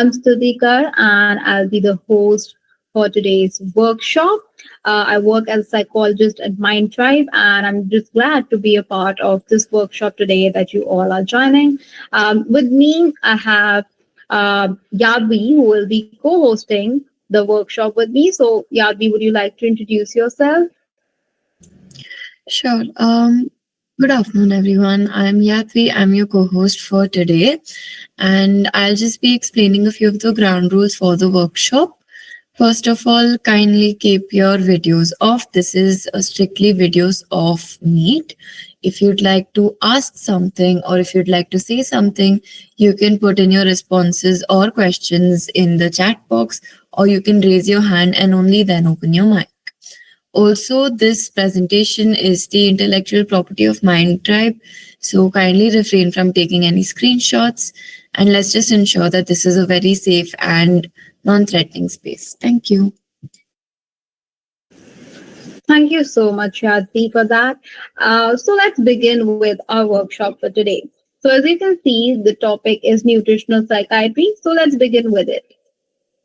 I'm Stutikar and I'll be the host for today's workshop. I work as a psychologist at MindTribe and I'm just glad to be a part of this workshop today that you all are joining. With me, I have Yadvi who will be co-hosting the workshop with me. So Yadvi, would you like to introduce yourself? Sure. Good afternoon, everyone. I'm Yatvi. I'm your co-host for today, and I'll just be explaining a few of the ground rules for the workshop. First of all, kindly keep your videos off. This is strictly videos of Meet. If you'd like to ask something or if you'd like to say something, you can put in your responses or questions in the chat box, or you can raise your hand and only then open your mic. Also, this presentation is the intellectual property of MindTribe, so kindly refrain from taking any screenshots and let's just ensure that this is a very safe and non-threatening space. Thank you. Thank you so much, Yadvi, for that. So let's begin with our workshop for today. So as you can see, the topic is nutritional psychiatry. So let's begin with it.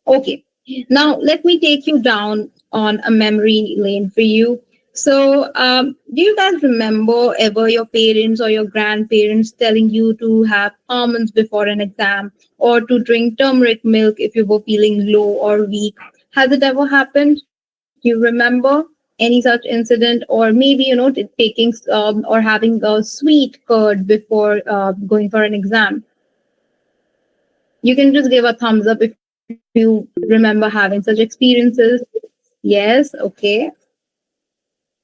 Okay. Now let me take you down on a memory lane for you. So do you guys remember ever your parents or your grandparents telling you to have almonds before an exam or to drink turmeric milk if you were feeling low or weak? Has it ever happened? Do you remember any such incident, or maybe taking or having a sweet curd before going for an exam? You can just give a thumbs up if you remember having such experiences. Yes, okay.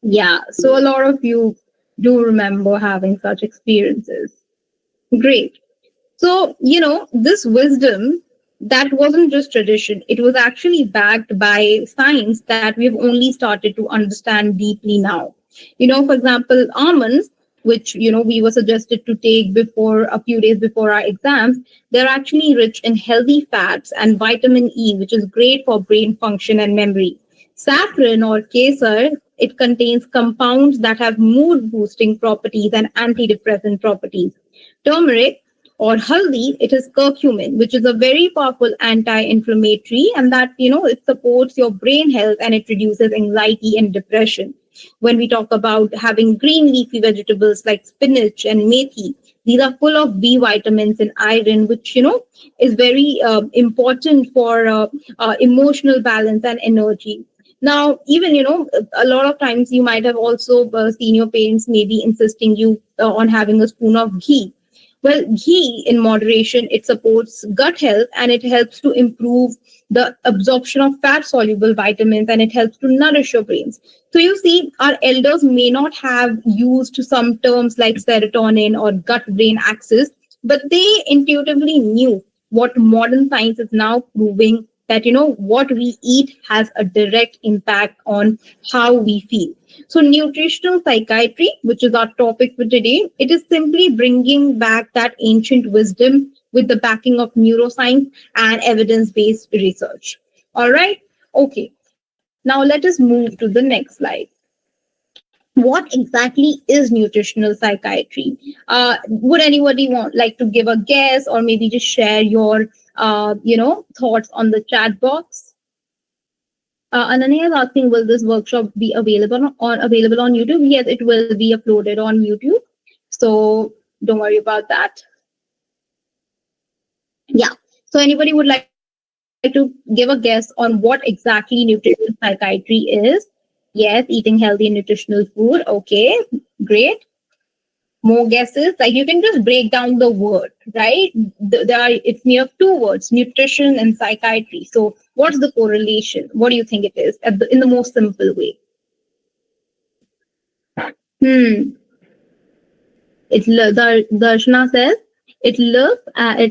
Yeah, so a lot of you do remember having such experiences. Great. So, this wisdom, that wasn't just tradition. It was actually backed by science that we've only started to understand deeply now. For example, almonds, which, we were suggested to take before a few days before our exams, they're actually rich in healthy fats and vitamin E, which is great for brain function and memory. Saffron or kesar, it contains compounds that have mood boosting properties and antidepressant properties. Turmeric or haldi, it is curcumin, which is a very powerful anti-inflammatory, and that it supports your brain health and it reduces anxiety and depression. When we talk about having green leafy vegetables like spinach and methi, these are full of B vitamins and iron, which is very important for emotional balance and energy. Now, even a lot of times you might have also seen your parents maybe insisting you on having a spoon of ghee. Well, ghee in moderation, it supports gut health and it helps to improve the absorption of fat soluble vitamins and it helps to nourish your brains. So you see, our elders may not have used some terms like serotonin or gut brain axis, but they intuitively knew what modern science is now proving, that what we eat has a direct impact on how we feel. So nutritional psychiatry, which is our topic for today, it is simply bringing back that ancient wisdom with the backing of neuroscience and evidence-based research. All right. Okay, now let us move to the next slide. What exactly is nutritional psychiatry? Would anybody like to give a guess, or maybe just share your thoughts on the chat box? Ananya is asking, will this workshop be available on YouTube? Yes, it will be uploaded on YouTube, so don't worry about that. Yeah. So anybody would like to give a guess on what exactly nutritional psychiatry is? Yes, eating healthy and nutritional food. Okay, great. More guesses? Like, you can just break down the word, right? It's near two words, nutrition and psychiatry. So what's the correlation? What do you think it is in the most simple way? Hmm. Darshana says it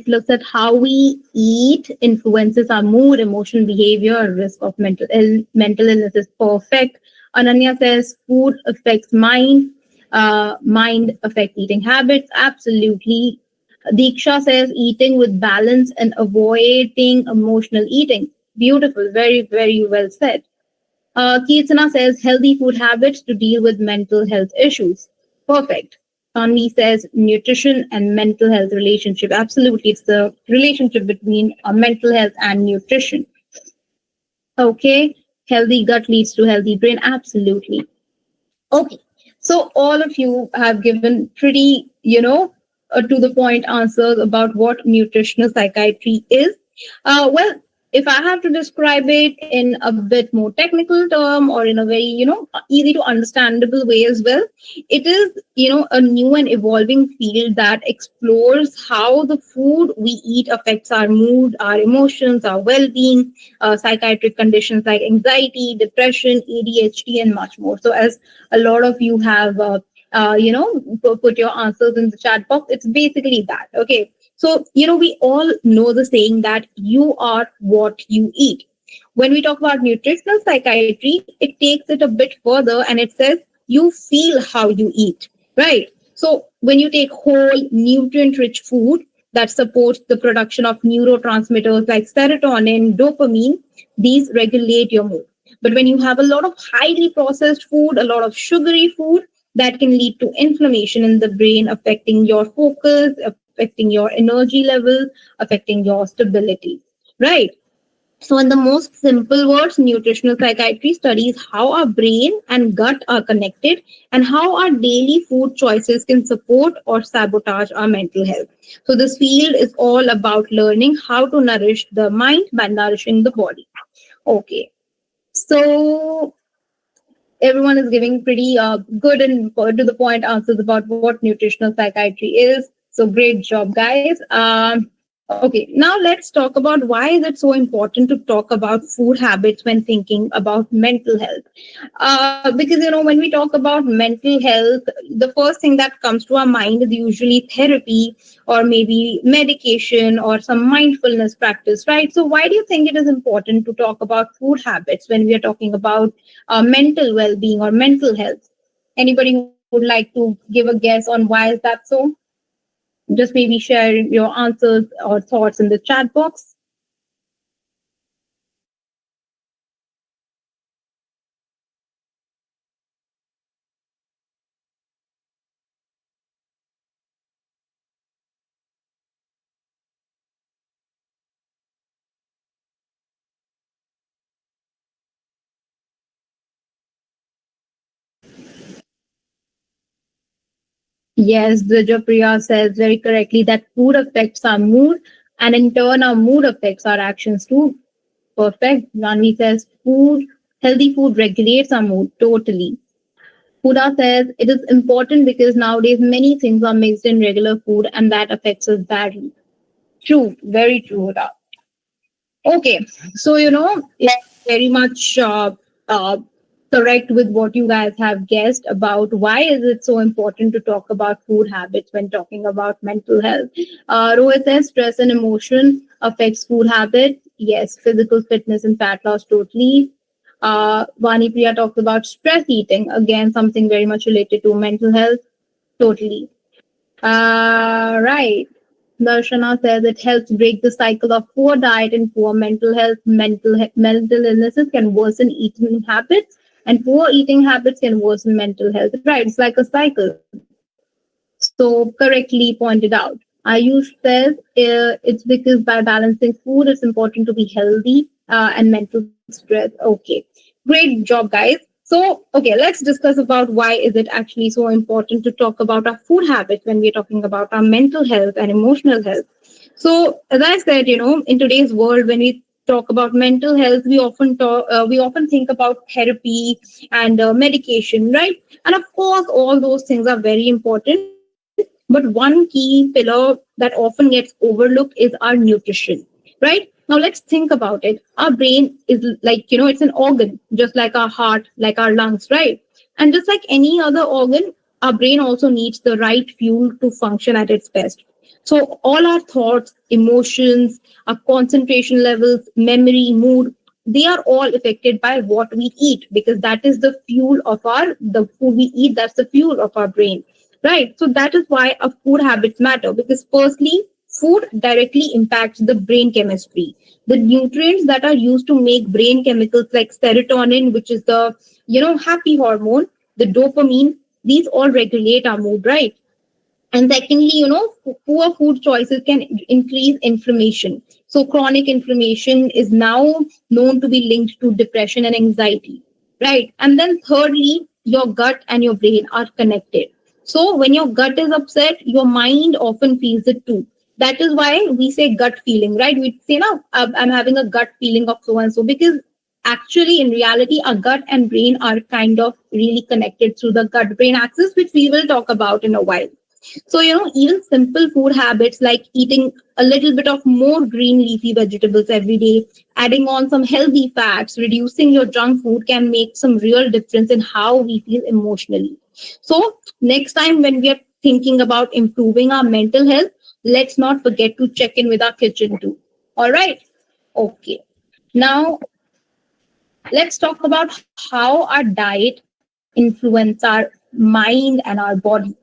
looks at how we eat influences our mood, emotional behavior, risk of mental illness is perfect. Ananya says food affects mind affects eating habits. Absolutely. Diksha says eating with balance and avoiding emotional eating. Beautiful. Very, very well said. Kirtana says healthy food habits to deal with mental health issues. Perfect. Tanvi says nutrition and mental health relationship. Absolutely, it's the relationship between mental health and nutrition. Okay, healthy gut leads to healthy brain. Absolutely. Okay, so all of you have given pretty, to the point answers about what nutritional psychiatry is. Well, if I have to describe it in a bit more technical term or in a very, easy to understandable way as well, it is, a new and evolving field that explores how the food we eat affects our mood, our emotions, our well-being, psychiatric conditions like anxiety, depression, ADHD, and much more. So, as a lot of you have, put your answers in the chat box, it's basically that. Okay. So, we all know the saying that you are what you eat. When we talk about nutritional psychiatry, it takes it a bit further and it says you feel how you eat, right? So, when you take whole nutrient rich food that supports the production of neurotransmitters like serotonin, dopamine, these regulate your mood. But when you have a lot of highly processed food, a lot of sugary food, that can lead to inflammation in the brain, affecting your focus, affecting your energy levels, affecting your stability, right? So, in the most simple words, nutritional psychiatry studies how our brain and gut are connected and how our daily food choices can support or sabotage our mental health. So, this field is all about learning how to nourish the mind by nourishing the body. Okay. So, everyone is giving pretty good and to the point answers about what nutritional psychiatry is. So great job, guys. Okay, now let's talk about why is it so important to talk about food habits when thinking about mental health. Because when we talk about mental health, the first thing that comes to our mind is usually therapy or maybe medication or some mindfulness practice, right? So why do you think it is important to talk about food habits when we are talking about mental well-being or mental health? Anybody who would like to give a guess on why is that so? Just maybe share your answers or thoughts in the chat box. Yes, Priya says very correctly that food affects our mood, and in turn, our mood affects our actions too. Perfect. Nani says healthy food regulates our mood totally. Huda says it is important because nowadays many things are mixed in regular food and that affects us badly. True, very true, Huda. Okay, so it's very much correct with what you guys have guessed about why is it so important to talk about food habits when talking about mental health. Rohit says stress and emotion affects food habits. Yes, physical fitness and fat loss totally. Vani Priya talks about stress eating, again something very much related to mental health. Totally. Right. Darshana says it helps break the cycle of poor diet and poor mental health. Mental illnesses can worsen eating habits, and poor eating habits can worsen mental health. Right, it's like a cycle. So correctly pointed out. Ayush says it's because by balancing food, it's important to be healthy and mental stress. Okay, great job, guys. So, okay, let's discuss about why is it actually so important to talk about our food habits when we're talking about our mental health and emotional health. So, as I said, in today's world, when we talk about mental health, we often think about therapy and medication, right? And of course, all those things are very important. But one key pillar that often gets overlooked is our nutrition, right? Now let's think about it. Our brain is like, it's an organ, just like our heart, like our lungs, right? And just like any other organ, our brain also needs the right fuel to function at its best. So all our thoughts, emotions, our concentration levels, memory, mood, they are all affected by what we eat because that is the food we eat, that's the fuel of our brain. Right. So that is why our food habits matter because firstly, food directly impacts the brain chemistry. The nutrients that are used to make brain chemicals like serotonin, which is the, happy hormone, the dopamine, these all regulate our mood, right? And secondly, poor food choices can increase inflammation. So chronic inflammation is now known to be linked to depression and anxiety, right? And then thirdly, your gut and your brain are connected. So when your gut is upset, your mind often feels it too. That is why we say gut feeling, right? We say, no, I'm having a gut feeling of so and so, because actually in reality our gut and brain are kind of really connected through the gut brain axis, which we will talk about in a while. So, even simple food habits like eating a little bit of more green leafy vegetables every day, adding on some healthy fats, reducing your junk food can make some real difference in how we feel emotionally. So, next time when we are thinking about improving our mental health, let's not forget to check in with our kitchen too. All right. Okay. Now, let's talk about how our diet influence our mind and our body.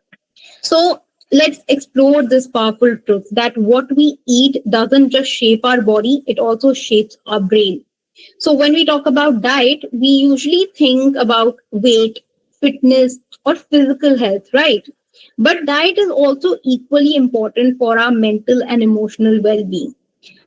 So let's explore this powerful truth that what we eat doesn't just shape our body, it also shapes our brain. So when we talk about diet, we usually think about weight, fitness, or physical health, right? But diet is also equally important for our mental and emotional well being.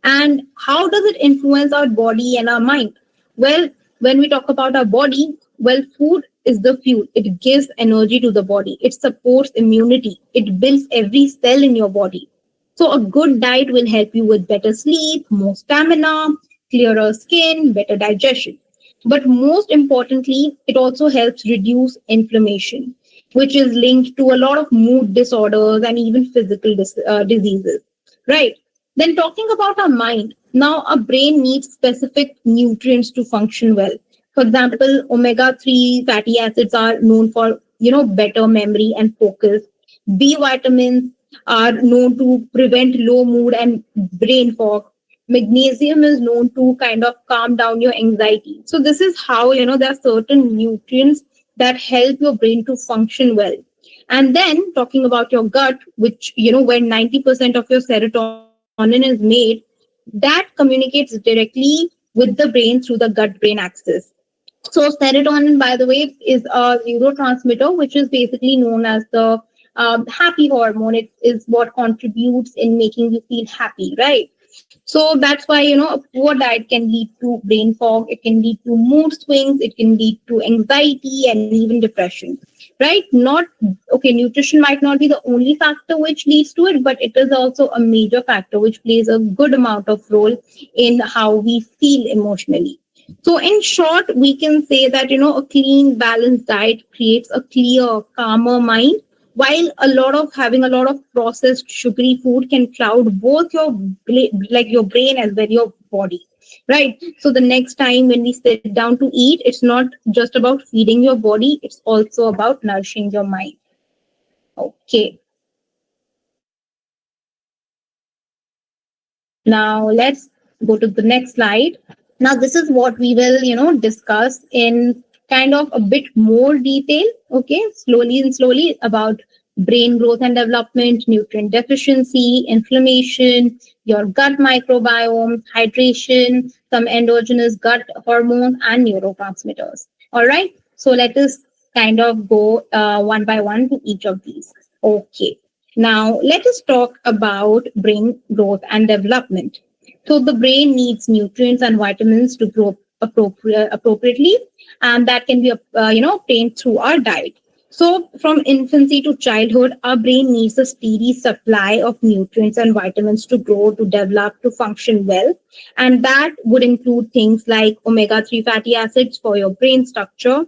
And how does it influence our body and our mind? Well, when we talk about our body, well, food is the fuel. It gives energy to the body. It supports immunity. It builds every cell in your body. So a good diet will help you with better sleep, more stamina, clearer skin, better digestion. But most importantly, it also helps reduce inflammation, which is linked to a lot of mood disorders and even physical diseases, right? Then talking about our mind, now our brain needs specific nutrients to function well. For example, omega-3 fatty acids are known for, better memory and focus. B vitamins are known to prevent low mood and brain fog. Magnesium is known to kind of calm down your anxiety. So this is how, there are certain nutrients that help your brain to function well. And then talking about your gut, which, where 90% of your serotonin is made, that communicates directly with the brain through the gut brain axis. So serotonin, by the way, is a neurotransmitter, which is basically known as the happy hormone. It is what contributes in making you feel happy, right? So that's why, a poor diet can lead to brain fog. It can lead to mood swings. It can lead to anxiety and even depression, right? Not okay. Nutrition might not be the only factor which leads to it, but it is also a major factor which plays a good amount of role in how we feel emotionally. So in short, we can say that, a clean, balanced diet creates a clear, calmer mind, while having a lot of processed sugary food can cloud both like your brain as well your body, right? So the next time when we sit down to eat, it's not just about feeding your body, it's also about nourishing your mind. Okay, now let's go to the next slide. Now, this is what we will, discuss in kind of a bit more detail, okay, slowly and slowly about brain growth and development, nutrient deficiency, inflammation, your gut microbiome, hydration, some endogenous gut hormones, and neurotransmitters. All right. So let us kind of go one by one to each of these. Okay. Now, let us talk about brain growth and development. So the brain needs nutrients and vitamins to grow appropriately, and that can be obtained through our diet. So from infancy to childhood, our brain needs a steady supply of nutrients and vitamins to grow, to develop, to function well, and that would include things like omega-3 fatty acids for your brain structure,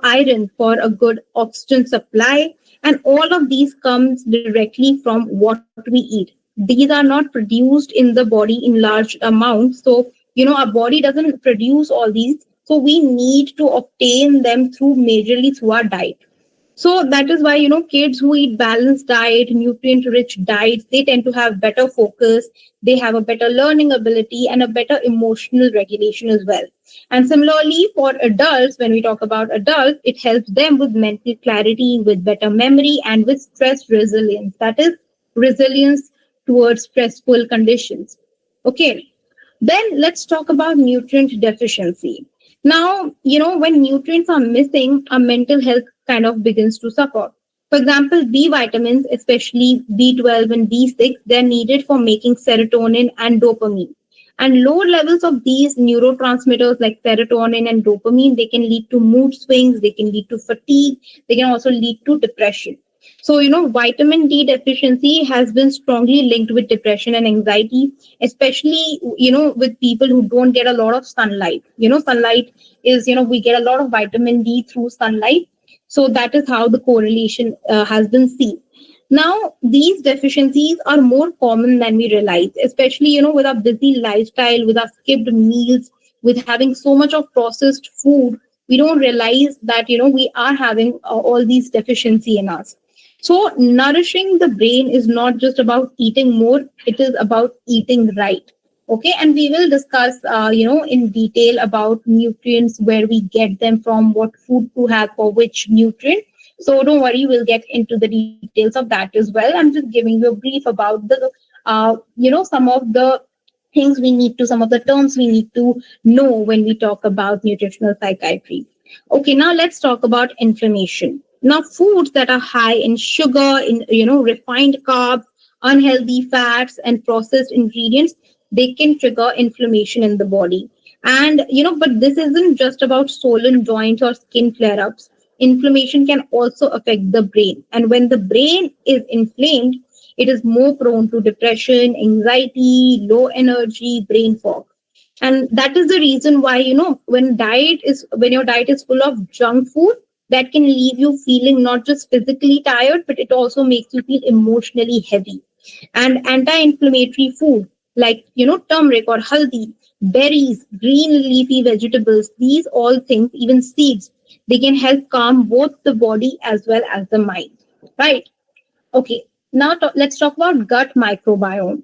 iron for a good oxygen supply, and all of these comes directly from what we eat. These are not produced in the body in large amounts. So, our body doesn't produce all these. So we need to obtain them through majorly through our diet. So that is why, kids who eat balanced diet, nutrient rich diets, they tend to have better focus. They have a better learning ability and a better emotional regulation as well. And similarly for adults, when we talk about adults, it helps them with mental clarity, with better memory, and with stress resilience. That is resilience towards stressful conditions. Okay. Then let's talk about nutrient deficiency. Now, when nutrients are missing, our mental health kind of begins to suffer. For example, B vitamins, especially B12 and B6, they're needed for making serotonin and dopamine. And lower levels of these neurotransmitters like serotonin and dopamine, they can lead to mood swings, they can lead to fatigue, they can also lead to depression. So, vitamin D deficiency has been strongly linked with depression and anxiety, especially, with people who don't get a lot of sunlight. Sunlight is, we get a lot of vitamin D through sunlight. So that is how the correlation has been seen. Now, these deficiencies are more common than we realize, especially, with our busy lifestyle, with our skipped meals, with having so much of processed food, we don't realize that, we are having all these deficiency in us. So nourishing the brain is not just about eating more, it is about eating right. Okay, and we will discuss, in detail about nutrients, where we get them from, what food to have for which nutrient. So don't worry, we'll get into the details of that as well. I'm just giving you a brief about some of the things we need to, some of the terms we need to know when we talk about nutritional psychiatry. Okay, now let's talk about inflammation. Now, foods that are high in sugar, in refined carbs, unhealthy fats, and processed ingredients, they can trigger inflammation in the body. And but this isn't just about swollen joints or skin flare-ups. Inflammation can also affect the brain. And when the brain is inflamed, it is more prone to depression, anxiety, low energy, brain fog. And that is the reason why, when your diet is full of junk food, that can leave you feeling not just physically tired, but it also makes you feel emotionally heavy. And anti-inflammatory food like, turmeric or haldi, berries, green leafy vegetables, these all things, even seeds, they can help calm both the body as well as the mind. Right? Okay. Now let's talk about gut microbiome.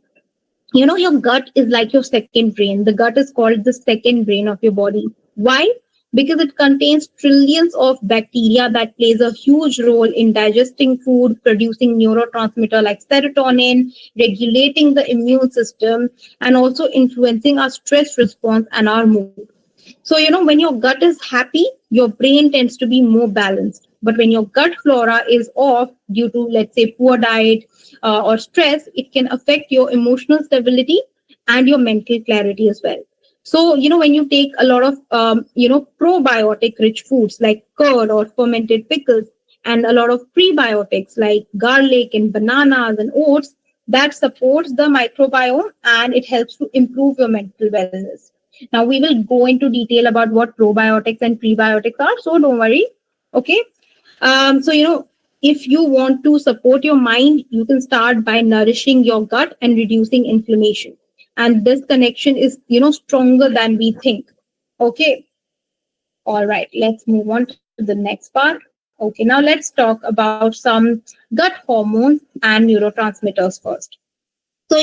Your gut is like your second brain. The gut is called the second brain of your body. Why? Because it contains trillions of bacteria that plays a huge role in digesting food, producing neurotransmitter like serotonin, regulating the immune system, and also influencing our stress response and our mood. So, when your gut is happy, your brain tends to be more balanced. But when your gut flora is off due to, let's say, poor diet or stress, it can affect your emotional stability and your mental clarity as well. So, when you take a lot of, probiotic rich foods like curd or fermented pickles, and a lot of prebiotics like garlic and bananas and oats, that supports the microbiome and it helps to improve your mental wellness. Now, we will go into detail about what probiotics and prebiotics are. So don't worry. Okay. So, if you want to support your mind, you can start by nourishing your gut and reducing inflammation. And this connection is, stronger than we think. Okay. All right. Let's move on to the next part. Okay. Now let's talk about some gut hormones and neurotransmitters first. So,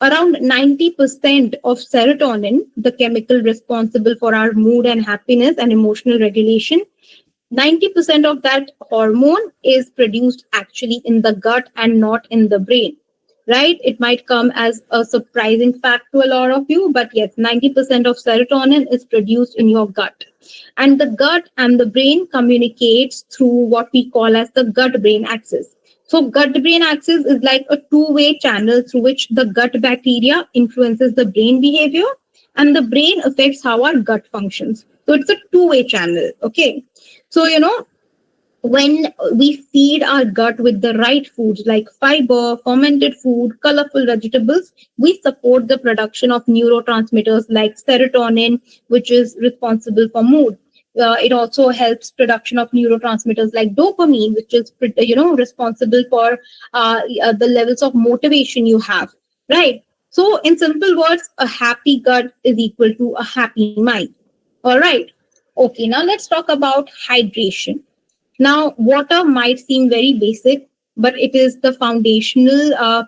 around 90% of serotonin, the chemical responsible for our mood and happiness and emotional regulation, 90% of that hormone is produced actually in the gut and not in the brain, right? It might come as a surprising fact to a lot of you, but yes, 90% of serotonin is produced in your gut. And the gut and the brain communicates through what we call as the gut-brain axis. So gut-brain axis is like a two-way channel through which the gut bacteria influences the brain behavior and the brain affects how our gut functions. So it's a two-way channel, okay? So, when we feed our gut with the right foods like fiber, fermented food, colorful vegetables, we support the production of neurotransmitters like serotonin, which is responsible for mood. It also helps production of neurotransmitters like dopamine, which is responsible for the levels of motivation you have, right? So, in simple words, a happy gut is equal to a happy mind. All right. Okay. Now let's talk about hydration. Now, water might seem very basic, but it is the foundational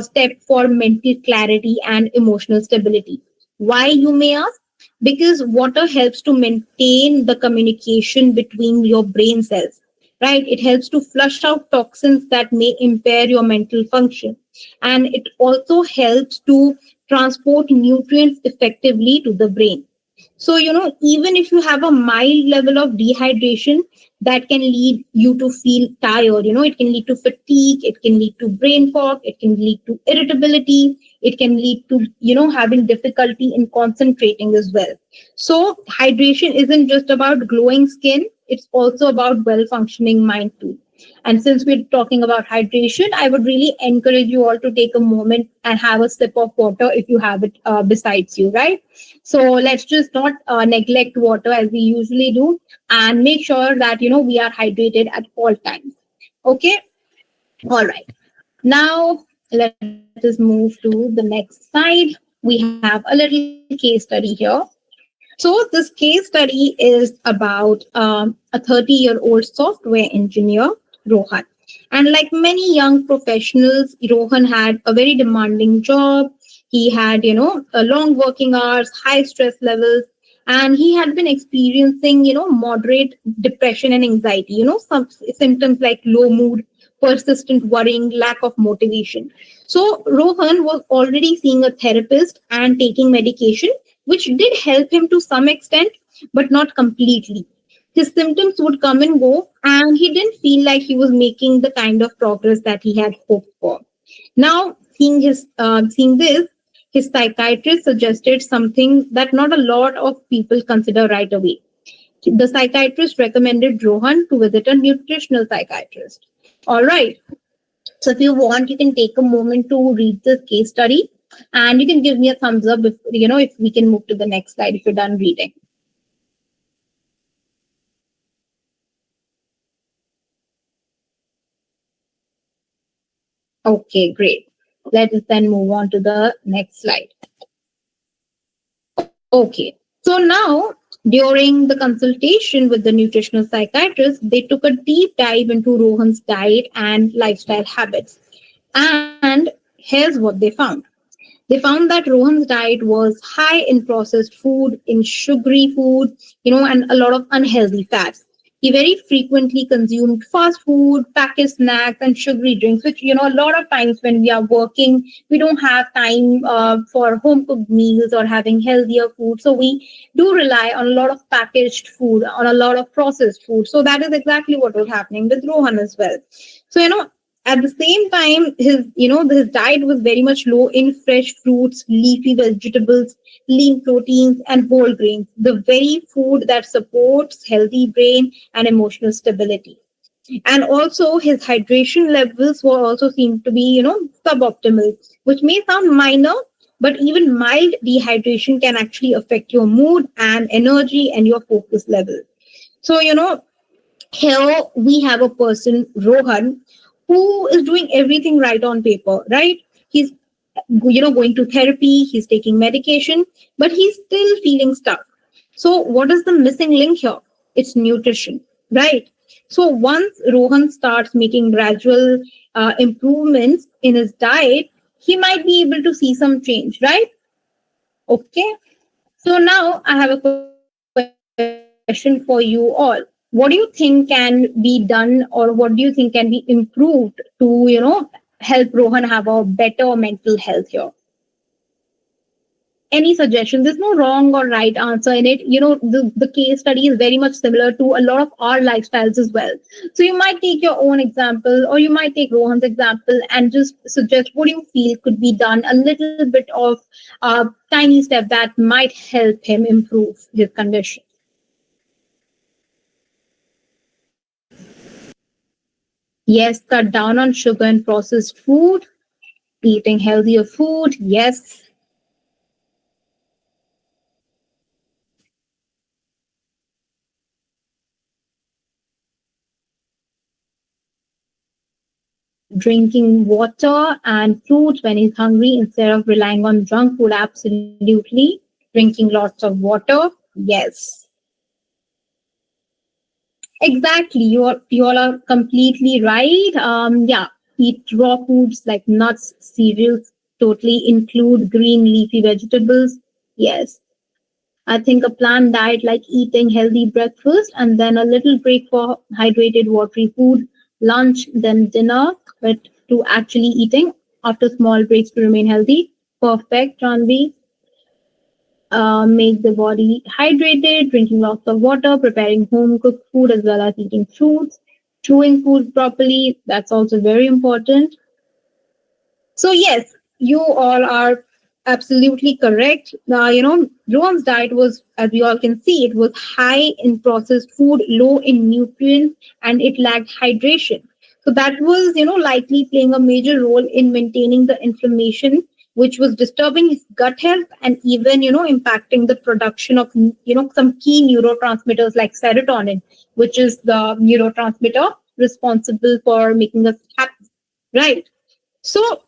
step for mental clarity and emotional stability. Why, you may ask? Because water helps to maintain the communication between your brain cells, right? It helps to flush out toxins that may impair your mental function. And it also helps to transport nutrients effectively to the brain. So, even if you have a mild level of dehydration, that can lead you to feel tired. It can lead to fatigue, it can lead to brain fog, it can lead to irritability, it can lead to, having difficulty in concentrating as well. So, hydration isn't just about glowing skin, it's also about well functioning mind too. And since we're talking about hydration, I would really encourage you all to take a moment and have a sip of water if you have it besides you, right? So let's just not neglect water as we usually do, and make sure that we are hydrated at all times. Okay, all right. Now let us move to the next slide. We have a little case study here. So this case study is about a 30-year-old software engineer, Rohan. And like many young professionals, Rohan had a very demanding job. He had, long working hours, high stress levels, and he had been experiencing, moderate depression and anxiety, some symptoms like low mood, persistent worrying, lack of motivation. So Rohan was already seeing a therapist and taking medication, which did help him to some extent, but not completely. His symptoms would come and go, and he didn't feel like he was making the kind of progress that he had hoped for. Now, seeing this, his psychiatrist suggested something that not a lot of people consider right away. The psychiatrist recommended Rohan to visit a nutritional psychiatrist. All right. So if you want, you can take a moment to read this case study, and you can give me a thumbs up if we can move to the next slide if you're done reading. Okay, great. Let us then move on to the next slide. Okay. So now, during the consultation with the nutritional psychiatrist, they took a deep dive into Rohan's diet and lifestyle habits. And here's what they found. They found that Rohan's diet was high in processed food, in sugary food, and a lot of unhealthy fats. He very frequently consumed fast food, packaged snacks, and sugary drinks, which, a lot of times when we are working, we don't have time for home cooked meals or having healthier food. So we do rely on a lot of packaged food, on a lot of processed food. So that is exactly what was happening with Rohan as well. So, at the same time, his diet was very much low in fresh fruits, leafy vegetables, lean proteins, and whole grains, the very food that supports healthy brain and emotional stability. And also his hydration levels were also seen to be, suboptimal, which may sound minor, but even mild dehydration can actually affect your mood and energy and your focus level. So, here we have a person, Rohan, who is doing everything right on paper, right? He's, going to therapy, he's taking medication, but he's still feeling stuck. So, what is the missing link here? It's nutrition, right? So, once Rohan starts making gradual improvements in his diet, he might be able to see some change, right? Okay. So, now I have a question for you all. What do you think can be done, or what do you think can be improved to, help Rohan have a better mental health here? Any suggestions? There's no wrong or right answer in it. The case study is very much similar to a lot of our lifestyles as well. So you might take your own example, or you might take Rohan's example and just suggest what you feel could be done, a little bit of a tiny step that might help him improve his condition. Yes, cut down on sugar and processed food, eating healthier food. Yes, drinking water and fruits when he's hungry instead of relying on junk food. Absolutely. Drinking lots of water. Yes, exactly. You all are completely right. Yeah, eat raw foods like nuts, cereals. Totally include green leafy vegetables. Yes, I think a planned diet like eating healthy breakfast and then a little break for hydrated, watery food, lunch, then dinner, but to actually eating after small breaks to remain healthy. Perfect, Ranvi. make the body hydrated, drinking lots of water, preparing home cooked food as well as eating fruits, chewing food properly. That's also very important. So yes, you all are absolutely correct. Rohan's diet was, as we all can see, it was high in processed food, low in nutrients, and it lacked hydration. So that was, likely playing a major role in maintaining the inflammation, which was disturbing his gut health and even, impacting the production of, some key neurotransmitters like serotonin, which is the neurotransmitter responsible for making us happy, right? So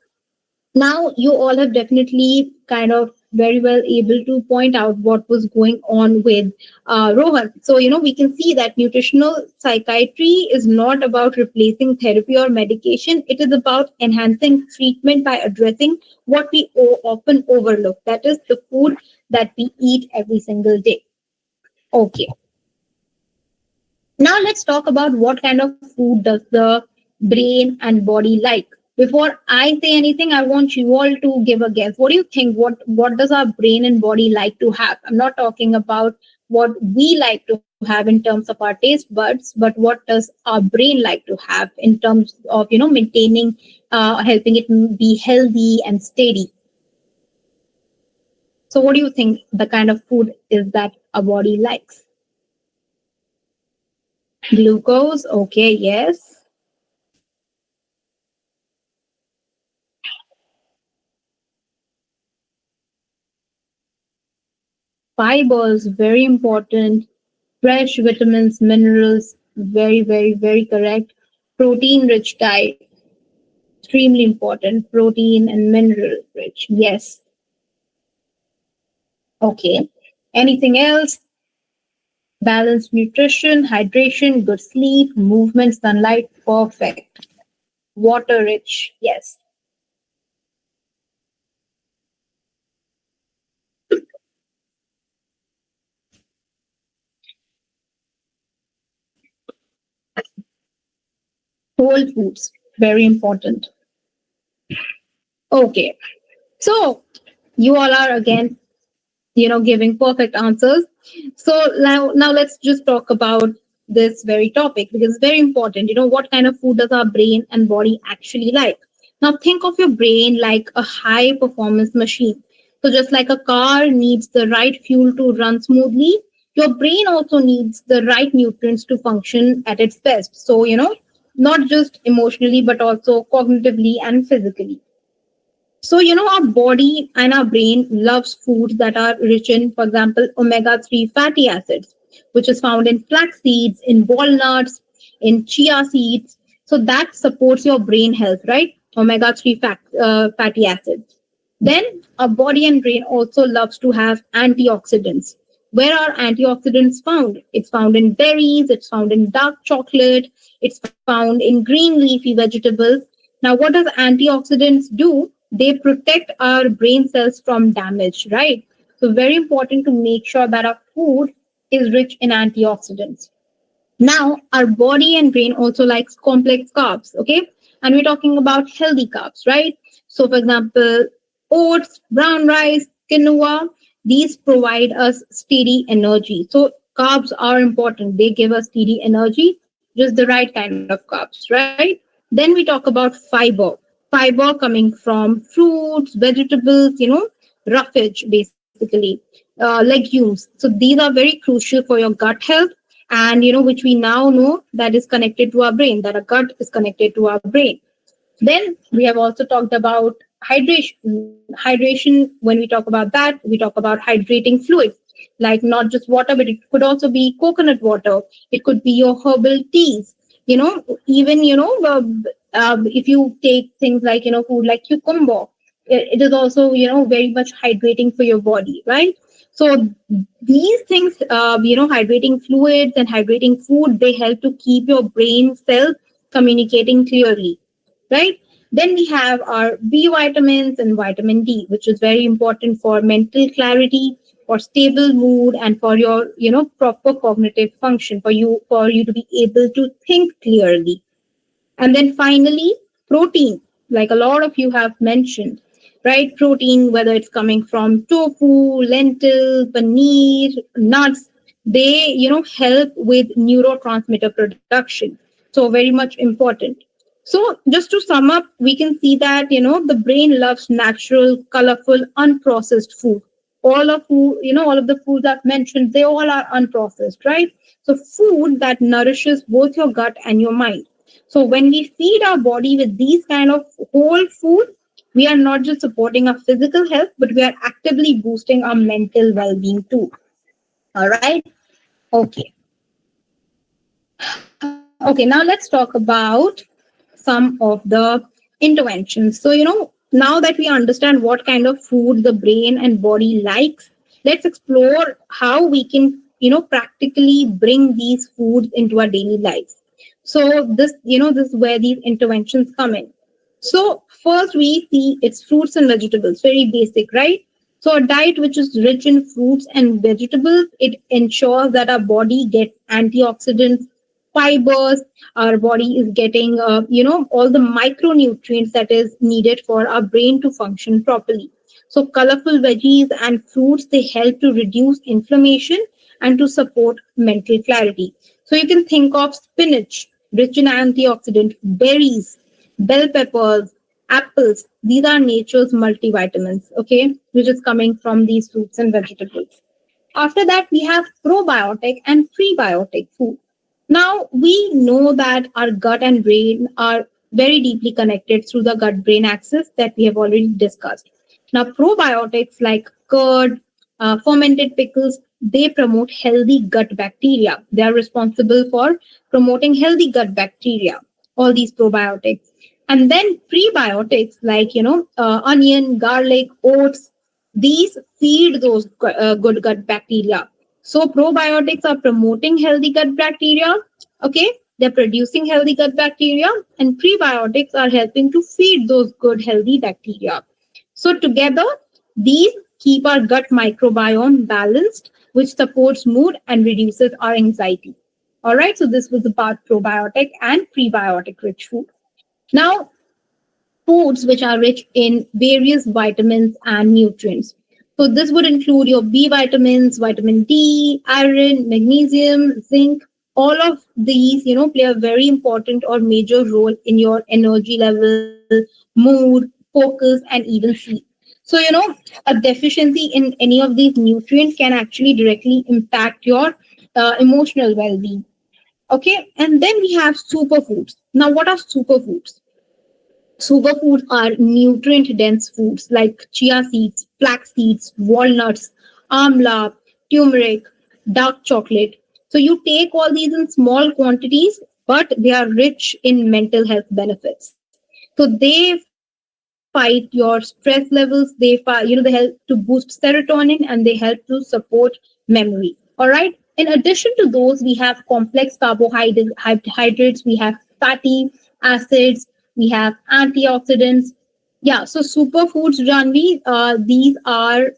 now you all have definitely kind of very well able to point out what was going on with Rohan. So, we can see that nutritional psychiatry is not about replacing therapy or medication. It is about enhancing treatment by addressing what we often overlook. That is the food that we eat every single day. Okay. Now let's talk about what kind of food does the brain and body like. Before I say anything, I want you all to give a guess. What do you think? What does our brain and body like to have? I'm not talking about what we like to have in terms of our taste buds, but what does our brain like to have in terms of maintaining, helping it be healthy and steady. So, what do you think the kind of food is that our body likes? Glucose, okay, yes. Fibers, very important. Fresh vitamins, minerals, very, very, very correct. Protein rich diet, extremely important. Protein and mineral rich, yes. Okay. Anything else? Balanced nutrition, hydration, good sleep, movement, sunlight, perfect. Water rich, yes. Whole foods, very important. Okay. So you all are again giving perfect answers. So now let's just talk about this very topic because it's very important. What kind of food does our brain and body actually like? Now think of your brain like a high performance machine. So just like a car needs the right fuel to run smoothly, your brain also needs the right nutrients to function at its best. So not just emotionally but also cognitively and physically. So, our body and our brain loves foods that are rich in, for example, omega-3 fatty acids, which is found in flax seeds, in walnuts, in chia seeds. So that supports your brain health, right? Omega-3 fatty acids. Then our body and brain also loves to have antioxidants. Where are antioxidants found? It's found in berries, it's found in dark chocolate, it's found in green leafy vegetables. Now, what does antioxidants do? They protect our brain cells from damage, right? So very important to make sure that our food is rich in antioxidants. Now, our body and brain also likes complex carbs, okay? And we're talking about healthy carbs, right? So, for example, oats, brown rice, quinoa, these provide us steady energy. So, carbs are important. They give us steady energy, just the right kind of carbs, right? Then we talk about fiber. Fiber coming from fruits, vegetables, roughage, basically, legumes. So, these are very crucial for your gut health and which we now know that is connected to our brain, that our gut is connected to our brain. Then we have also talked about hydration. When we talk about that, we talk about hydrating fluids, like not just water, but it could also be coconut water, it could be your herbal teas, even if you take things like food like cucumber, it is also very much hydrating for your body, right? So these things, hydrating fluids and hydrating food, they help to keep your brain cells communicating clearly, right? Then we have our B vitamins and vitamin D, which is very important for mental clarity, for stable mood, and for your proper cognitive function, for you to be able to think clearly. And then finally, protein, like a lot of you have mentioned. right? Protein, whether it's coming from tofu, lentil, paneer, nuts, they, help with neurotransmitter production. So very much important. So just to sum up, we can see that, the brain loves natural, colorful, unprocessed food. All of the foods I've mentioned, they all are unprocessed, right? So food that nourishes both your gut and your mind. So when we feed our body with these kind of whole food, we are not just supporting our physical health, but we are actively boosting our mental well-being too. All right. Okay. Okay. Now let's talk about some of the interventions. So, now that we understand what kind of food the brain and body likes, let's explore how we can, practically bring these foods into our daily lives. So this is where these interventions come in. So first we see it's fruits and vegetables, very basic, right? So a diet which is rich in fruits and vegetables, it ensures that our body gets antioxidants, fibers, our body is getting, all the micronutrients that is needed for our brain to function properly. So colorful veggies and fruits, they help to reduce inflammation and to support mental clarity. So you can think of spinach, rich in antioxidant, berries, bell peppers, apples. These are nature's multivitamins, okay, which is coming from these fruits and vegetables. After that, we have probiotic and prebiotic food. Now, we know that our gut and brain are very deeply connected through the gut brain axis that we have already discussed. Now, probiotics like curd, fermented pickles, they promote healthy gut bacteria. They are responsible for promoting healthy gut bacteria, all these probiotics. And then prebiotics like, onion, garlic, oats, these feed those good gut bacteria. So probiotics are promoting healthy gut bacteria. Okay, they're producing healthy gut bacteria, and prebiotics are helping to feed those good healthy bacteria. So together, these keep our gut microbiome balanced, which supports mood and reduces our anxiety. All right, so this was about probiotic and prebiotic rich food. Now, foods which are rich in various vitamins and nutrients. So this would include your B vitamins, vitamin D, iron, magnesium, zinc. All of these, play a very important or major role in your energy level, mood, focus, and even sleep. So, a deficiency in any of these nutrients can actually directly impact your emotional well-being. Okay, and then we have superfoods. Now, what are superfoods? Superfoods are nutrient dense foods like chia seeds, flax seeds, walnuts, amla, turmeric, dark chocolate. So you take all these in small quantities, but they are rich in mental health benefits. So they fight your stress levels. They help to boost serotonin and they help to support memory. All right. In addition to those, we have complex carbohydrates, we have fatty acids, we have antioxidants. Yeah, so superfoods, Janvi, these are,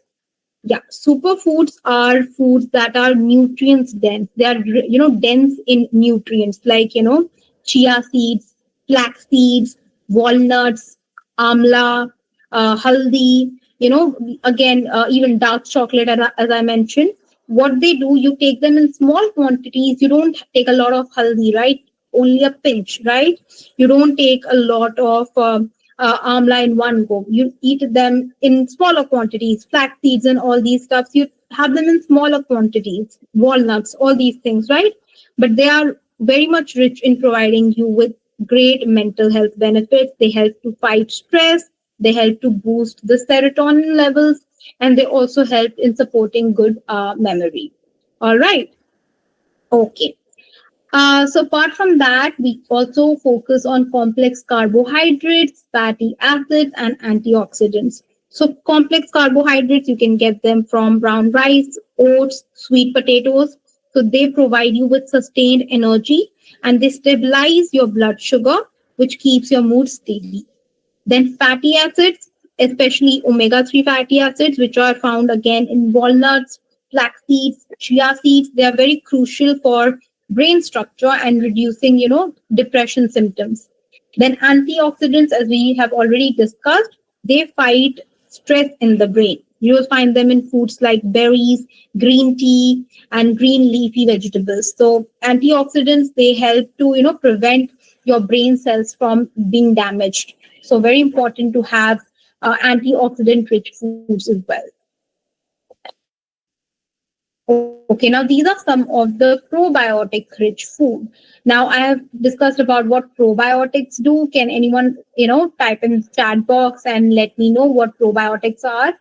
yeah, superfoods are foods that are nutrients dense. They are, dense in nutrients like, chia seeds, flax seeds, walnuts, amla, haldi, again, even dark chocolate, as I mentioned. What they do, you take them in small quantities. You don't take a lot of haldi, right? Only a pinch, right? You don't take a lot of amla in one go. You eat them in smaller quantities, flax seeds and all these stuffs. You have them in smaller quantities, walnuts, all these things, right? But they are very much rich in providing you with great mental health benefits. They help to fight stress. They help to boost the serotonin levels, and they also help in supporting good memory. All right. Okay. So apart from that, we also focus on complex carbohydrates, fatty acids, and antioxidants. So complex carbohydrates, you can get them from brown rice, oats, sweet potatoes. So they provide you with sustained energy and they stabilize your blood sugar, which keeps your mood steady. Then fatty acids, especially omega-3 fatty acids, which are found again in walnuts, flax seeds, chia seeds, they are very crucial for brain structure and reducing, depression symptoms. Then antioxidants, as we have already discussed, they fight stress in the brain. You will find them in foods like berries, green tea, and green leafy vegetables. So antioxidants, they help to, prevent your brain cells from being damaged. So very important to have antioxidant rich foods as well. Okay, now these are some of the probiotic rich food. Now I have discussed about what probiotics do. Can anyone, type in chat box and let me know what probiotics are?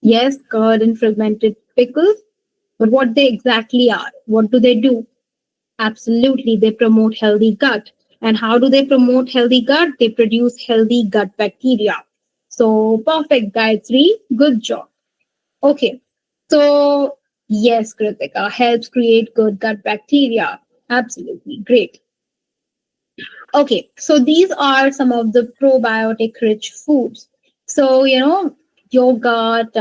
Yes, curd and fermented pickles. But what they exactly are? What do they do? Absolutely, they promote healthy gut. And how do they promote healthy gut? They produce healthy gut bacteria. So perfect, Gayatri. Good job. Okay. So, yes, Kritika helps create good gut bacteria. Absolutely. Great. Okay. So, these are some of the probiotic rich foods. So, yogurt,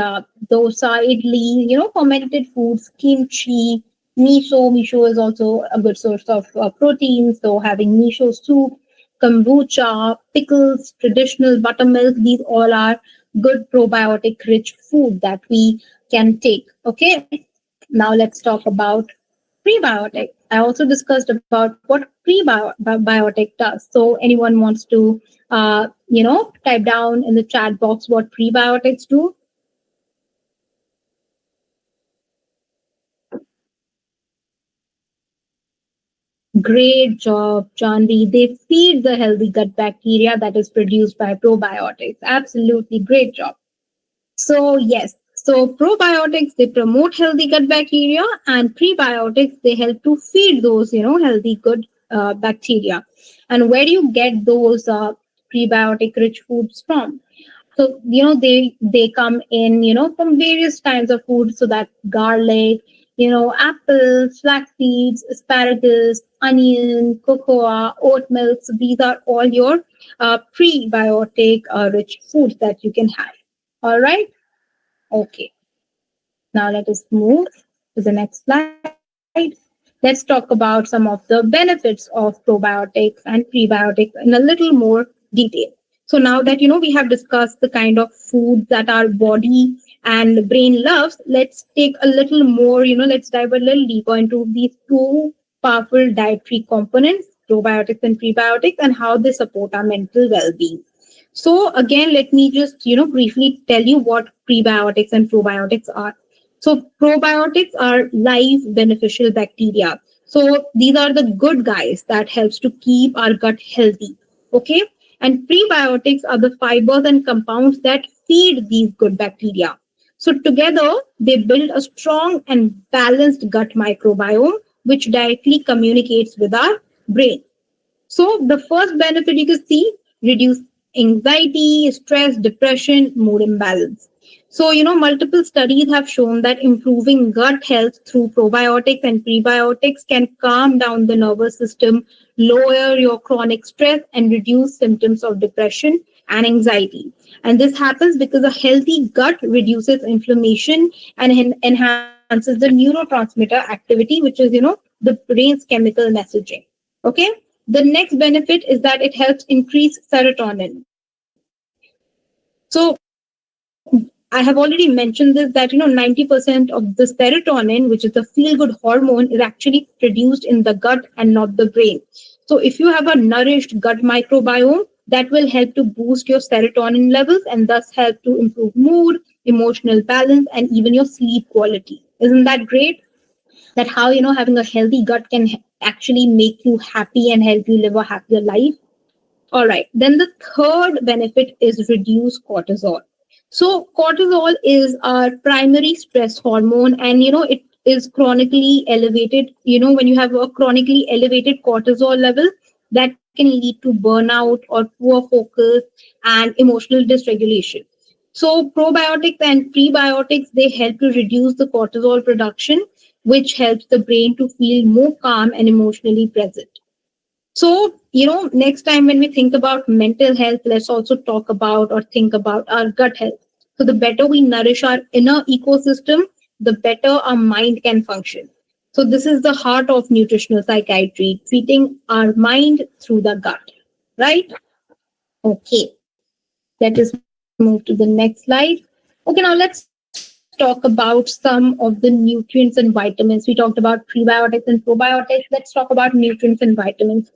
dosa, idli, fermented foods, kimchi, miso. Miso is also a good source of protein. So, having miso soup, kombucha, pickles, traditional buttermilk, these all are good probiotic rich food that we can take. Okay. Now let's talk about prebiotic. I also discussed about what prebiotic does. So anyone wants to, type down in the chat box what prebiotics do? Great job, Janvi. They feed the healthy gut bacteria that is produced by probiotics. Absolutely great job. So yes, so probiotics, they promote healthy gut bacteria, and prebiotics, they help to feed those healthy good bacteria. And where do you get those prebiotic rich foods from? So they come in from various kinds of food. So that garlic, apples, flax seeds, asparagus, onion, cocoa, oat milk. So these are all your prebiotic rich foods that you can have. All right. Okay, now let us move to the next slide. Let's talk about some of the benefits of probiotics and prebiotics in a little more detail. So now that we have discussed the kind of foods that our body and brain loves, let's take a little more, let's dive a little deeper into these two powerful dietary components, probiotics and prebiotics, and how they support our mental well-being. So again, let me just briefly tell you what prebiotics and probiotics are. So probiotics are live beneficial bacteria. So these are the good guys that helps to keep our gut healthy. Okay, and prebiotics are the fibers and compounds that feed these good bacteria. So together they build a strong and balanced gut microbiome, which directly communicates with our brain. So the first benefit you can see, reduce anxiety, stress, depression, mood imbalance. So, multiple studies have shown that improving gut health through probiotics and prebiotics can calm down the nervous system, lower your chronic stress, and reduce symptoms of depression and anxiety. And this happens because a healthy gut reduces inflammation and enhances the neurotransmitter activity, which is, the brain's chemical messaging. Okay. The next benefit is that it helps increase serotonin. So I have already mentioned this that 90% of the serotonin, which is the feel good hormone, is actually produced in the gut and not the brain. So if you have a nourished gut microbiome, that will help to boost your serotonin levels and thus help to improve mood, emotional balance, and even your sleep quality. Isn't that great? That how having a healthy gut can actually make you happy and help you live a happier life. All right, then the third benefit is reduce cortisol. So cortisol is our primary stress hormone, and it is chronically elevated. When you have a chronically elevated cortisol level, that can lead to burnout or poor focus and emotional dysregulation. So probiotics and prebiotics, they help to reduce the cortisol production, which helps the brain to feel more calm and emotionally present. So, next time when we think about mental health, let's also talk about or think about our gut health. So, the better we nourish our inner ecosystem, the better our mind can function. So this is the heart of nutritional psychiatry, treating our mind through the gut, right? Okay, let us move to the next slide. Okay, now let's talk about some of the nutrients and vitamins. We talked about prebiotics and probiotics. Let's talk about nutrients and vitamins.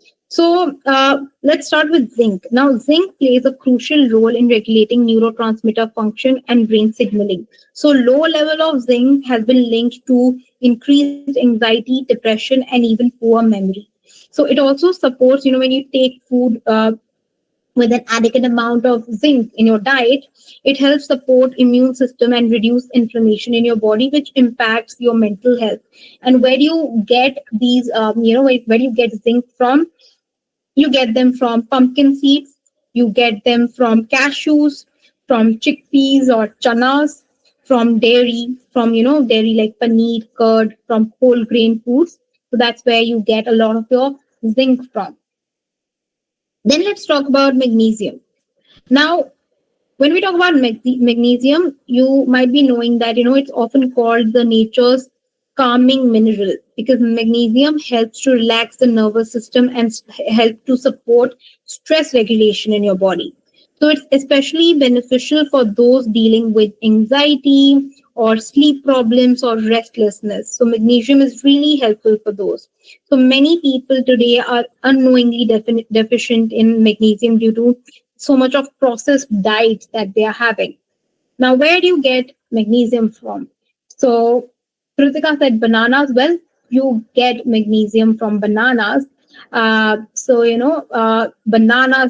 Let's start with zinc. Now, zinc plays a crucial role in regulating neurotransmitter function and brain signaling. So, low level of zinc has been linked to increased anxiety, depression, and even poor memory. So, it also supports, when you take food with an adequate amount of zinc in your diet, it helps support immune system and reduce inflammation in your body, which impacts your mental health. And where do you get these, where do you get zinc from? You get them from pumpkin seeds, you get them from cashews, from chickpeas or chanas, from dairy, from, dairy like paneer, curd, from whole grain foods. So that's where you get a lot of your zinc from. Then let's talk about magnesium. Now, when we talk about magnesium, you might be knowing that it's often called the nature's calming mineral because magnesium helps to relax the nervous system and help to support stress regulation in your body. So it's especially beneficial for those dealing with anxiety or sleep problems or restlessness. So magnesium is really helpful for those. So many people today are unknowingly deficient in magnesium due to so much of processed diets that they are having. Now, where do you get magnesium from? So, Kritika said bananas. Well, you get magnesium from bananas. Bananas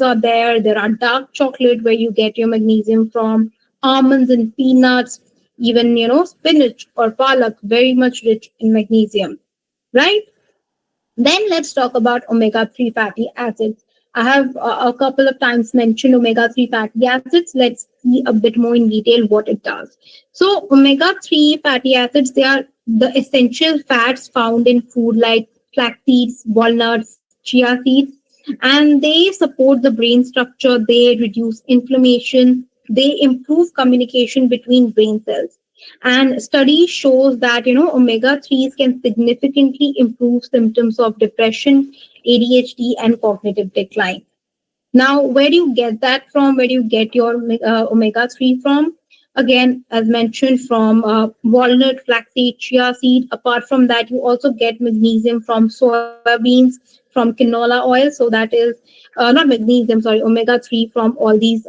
are there. There are dark chocolate where you get your magnesium from, almonds and peanuts, even, spinach or palak, very much rich in magnesium, right? Then let's talk about omega-3 fatty acids. I have a couple of times mentioned omega-3 fatty acids. Let's see a bit more in detail what it does. So omega-3 fatty acids, they are the essential fats found in food like flax seeds, walnuts, chia seeds, and they support the brain structure, they reduce inflammation, they improve communication between brain cells. And study shows that omega-3s can significantly improve symptoms of depression, ADHD, and cognitive decline. Now, where do you get that from? Where do you get your omega-3 from? Again, as mentioned, from walnut, flaxseed, chia seed. Apart from that, you also get magnesium from soybeans, from canola oil. So that is not magnesium, sorry, omega-3 from all these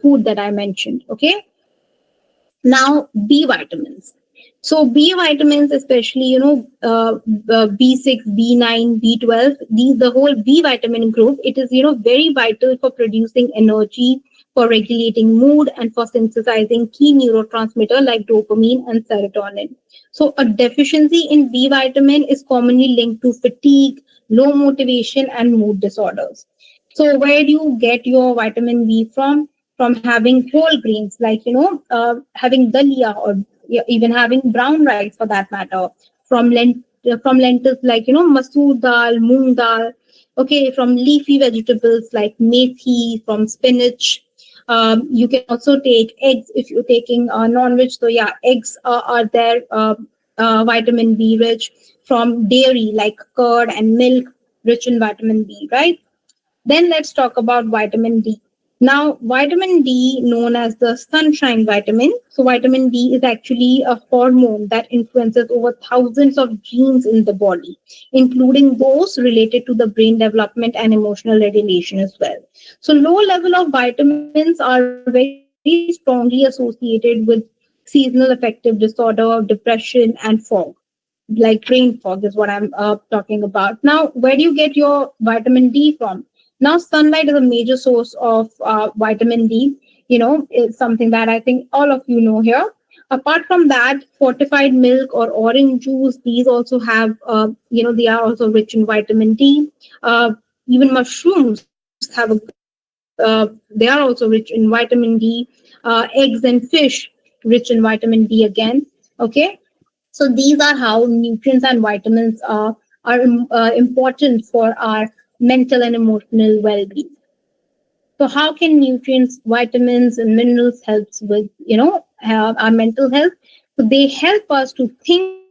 food that I mentioned. Okay. Now, B vitamins. So B vitamins, especially B6, B9, B12, these the whole B vitamin group. It is very vital for producing energy, for regulating mood, and for synthesizing key neurotransmitter like dopamine and serotonin. So a deficiency in B vitamin is commonly linked to fatigue, low motivation, and mood disorders. So where do you get your vitamin B from? From having whole grains like having dalia or even having brown rice for that matter, from from lentils like masoor dal, moong dal, okay, from leafy vegetables like methi, from spinach. You can also take eggs if you're taking non-veg. So yeah, eggs are there, vitamin B rich, from dairy like curd and milk, rich in vitamin B, right? Then let's talk about vitamin D. Now, vitamin D, known as the sunshine vitamin. So, vitamin D is actually a hormone that influences over thousands of genes in the body, including those related to the brain development and emotional regulation as well. So, low level of vitamins are very strongly associated with seasonal affective disorder, depression, and fog. Like brain fog is what I'm talking about. Now, where do you get your vitamin D from? Now, sunlight is a major source of vitamin D. It's something that I think all of you know here. Apart from that, fortified milk or orange juice, these also have, they are also rich in vitamin D. Even mushrooms have they are also rich in vitamin D. Eggs and fish, rich in vitamin D again. Okay. So these are how nutrients and vitamins are important for our mental and emotional well-being. So how can nutrients, vitamins, and minerals help with our mental health? So they help us to think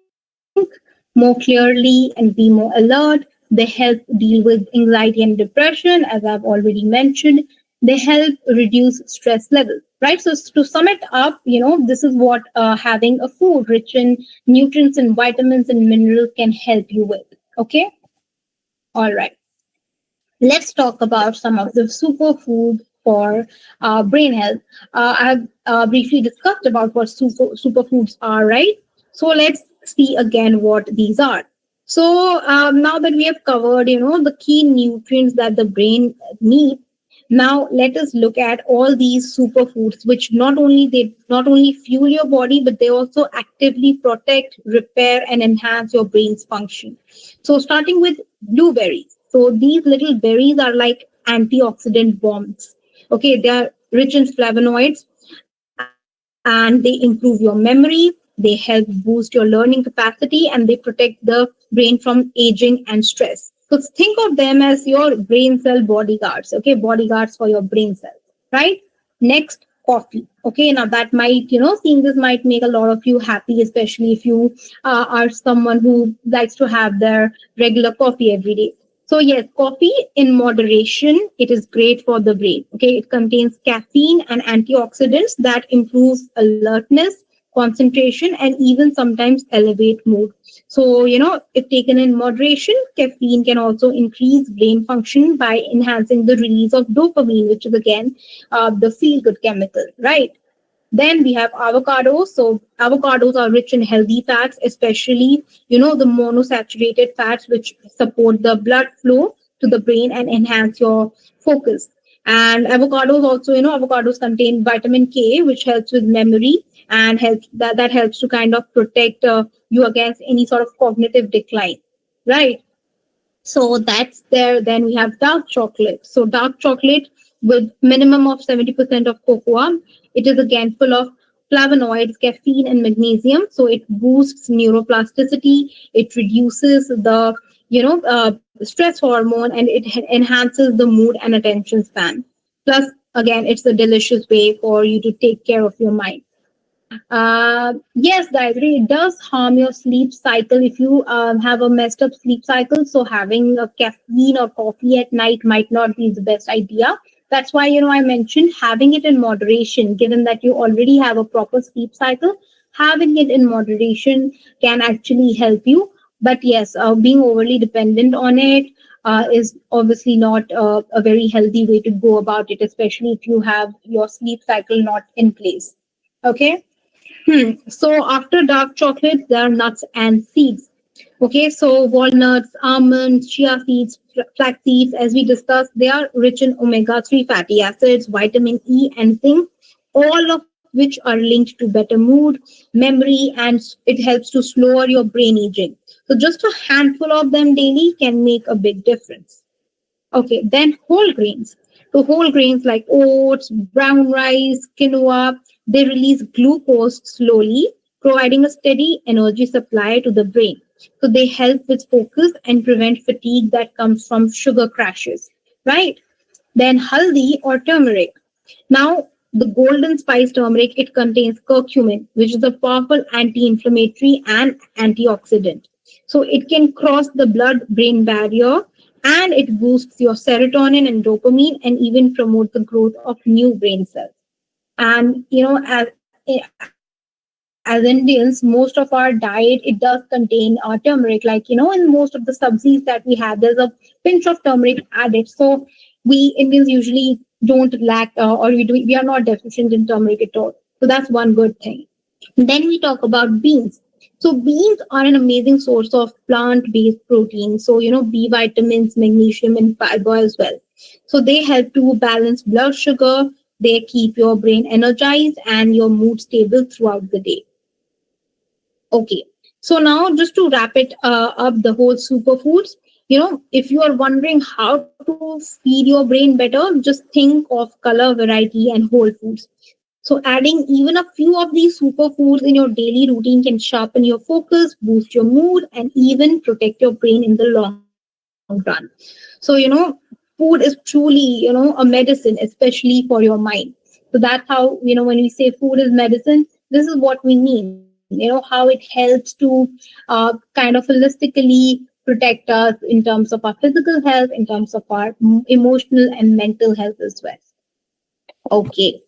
more clearly and be more alert. They help deal with anxiety and depression, as I've already mentioned. They help reduce stress levels, right? So to sum it up, this is what having a food rich in nutrients and vitamins and minerals can help you with. Okay, all right. Let's talk about some of the superfood for brain health. I've briefly discussed about what superfoods are, right? So let's see again what these are. So now that we have covered, the key nutrients that the brain needs, now let us look at all these superfoods, which not only fuel your body, but they also actively protect, repair, and enhance your brain's function. So starting with blueberries. So these little berries are like antioxidant bombs. Okay, they are rich in flavonoids and they improve your memory. They help boost your learning capacity and they protect the brain from aging and stress. So think of them as your brain cell bodyguards. Okay, bodyguards for your brain cells, right? Next, coffee. Okay, now that might, seeing this might make a lot of you happy, especially if you are someone who likes to have their regular coffee every day. So yes, coffee in moderation, it is great for the brain. Okay, it contains caffeine and antioxidants that improves alertness, concentration, and even sometimes elevate mood. So, if taken in moderation, caffeine can also increase brain function by enhancing the release of dopamine, which is again the feel good chemical, right? Then we have avocados. So avocados are rich in healthy fats, especially, the monosaturated fats, which support the blood flow to the brain and enhance your focus. And avocados contain vitamin K, which helps with memory and that helps to kind of protect you against any sort of cognitive decline, right? So that's there. Then we have dark chocolate. So dark chocolate with minimum of 70% of cocoa. It is again full of flavonoids, caffeine, and magnesium. So it boosts neuroplasticity. It reduces the stress hormone, and it enhances the mood and attention span. Plus, again, it's a delicious way for you to take care of your mind. Yes, Gayatri, it does harm your sleep cycle if you have a messed up sleep cycle. So having a caffeine or coffee at night might not be the best idea. That's why, I mentioned having it in moderation, given that you already have a proper sleep cycle, having it in moderation can actually help you. But yes, being overly dependent on it is obviously not a very healthy way to go about it, especially if you have your sleep cycle not in place. Okay. So after dark chocolate, there are nuts and seeds. Okay, so walnuts, almonds, chia seeds, flax seeds, as we discussed, they are rich in omega-3 fatty acids, vitamin E, and zinc, all of which are linked to better mood, memory, and it helps to slower your brain aging. So just a handful of them daily can make a big difference. Okay, then whole grains. So whole grains like oats, brown rice, quinoa, they release glucose slowly, providing a steady energy supply to the brain. So they help with focus and prevent fatigue that comes from sugar crashes, right? Then haldi or turmeric. Now, the golden spice turmeric, it contains curcumin, which is a powerful anti-inflammatory and antioxidant. So it can cross the blood-brain barrier and it boosts your serotonin and dopamine and even promote the growth of new brain cells. And as Indians, most of our diet it does contain turmeric. Like in most of the sabzis that we have, there's a pinch of turmeric added. So we Indians usually don't lack we are not deficient in turmeric at all. So that's one good thing. Then we talk about beans. So beans are an amazing source of plant-based protein. So B vitamins, magnesium, and fiber as well. So they help to balance blood sugar. They keep your brain energized and your mood stable throughout the day. Okay. So now just to wrap it up, the whole superfoods, if you are wondering how to feed your brain better, just think of color, variety, and whole foods. So adding even a few of these superfoods in your daily routine can sharpen your focus, boost your mood, and even protect your brain in the long run. So, food is truly, a medicine, especially for your mind. So that's how, when we say food is medicine, this is what we mean. how it helps to kind of holistically protect us in terms of our physical health, in terms of our emotional and mental health as well. Okay.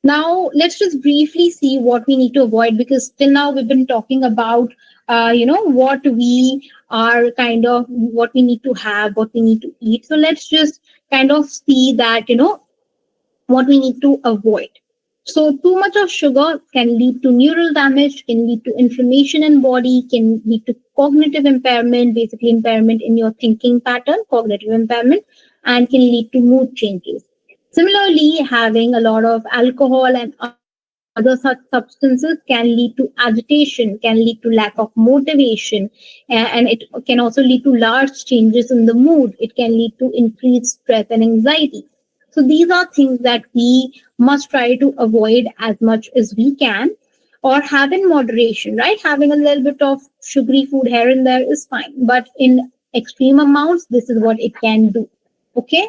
Now, let's just briefly see what we need to avoid, because till now we've been talking about, what we are kind of, what we need to have, what we need to eat. So let's just kind of see that, what we need to avoid. So too much of sugar can lead to neural damage, can lead to inflammation in body, can lead to cognitive impairment, basically impairment in your thinking pattern, cognitive impairment, and can lead to mood changes. Similarly, having a lot of alcohol and other such substances can lead to agitation, can lead to lack of motivation, and it can also lead to large changes in the mood. It can lead to increased stress and anxiety. So these are things that we must try to avoid as much as we can, or have in moderation, right? Having a little bit of sugary food here and there is fine, but in extreme amounts, this is what it can do. Okay.